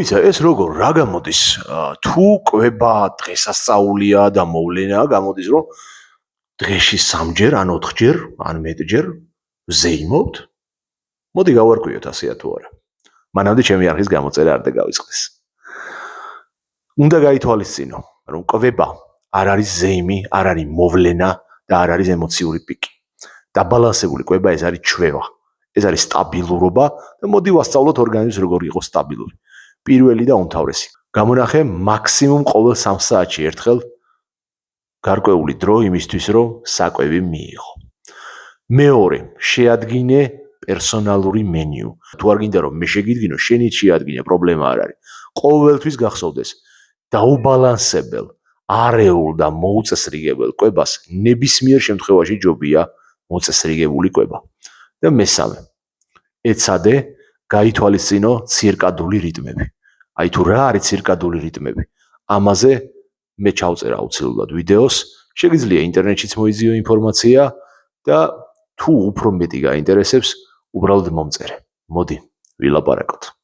ისა ეს როგორ რა გამოდის თუ კვება დღესასწაულია და მოვლენაა გამოდის რომ დღეში 3-ჯერ ან 4-ჯერ ან მეტჯერ ვზეიმობთ მოდი გავარკვიოთ ასეა თუ არა მანამდე ჩემი არხის გამოწერა არ დაგავიწყდეს უნდა გაითვალისწინო რომ კვება არ არის ზეიმი არ არის მოვლენა და არ არის ემოციური პიკი დაბალანსებული კვება ეს არის ჩვევა ეს არის სტაბილურობა და მოდი ვასწავლოთ ორგანიზმს როგორ იყოს სტაბილური პირველი და უმთავრესი გამონახე მაქსიმუმ ყოველ 3 საათში ერთხელ გარკვეული დრო იმისთვის რომ საკვები მიიღო მეორე შეადგინე პერსონალური მენიუ თუ არ გინდა რომ მე შეგიდგინო შენით შეადგინე პრობლემა არ არის ყოველთვის გახსოვდეს დაუბალანსებელ არეულ და მოუწესრიგებელ კვებას ნებისმიერ შემთხვევაში ჯობია მოწესრიგებული კვება და მესამე ეცადე გაითვალისწინო ცირკადული რიტმები აი თუ რა არის ცირკადული რიტმები ამაზე მე ჩავწერ აუცილებლად ვიდეოს შეგიძლია ინტერნეტშიც მოიძიო ინფორმაცია და თუ უფრო მეტი გაინტერესებს უბრალოდ მომწერე მოდი ვილაპარაკოთ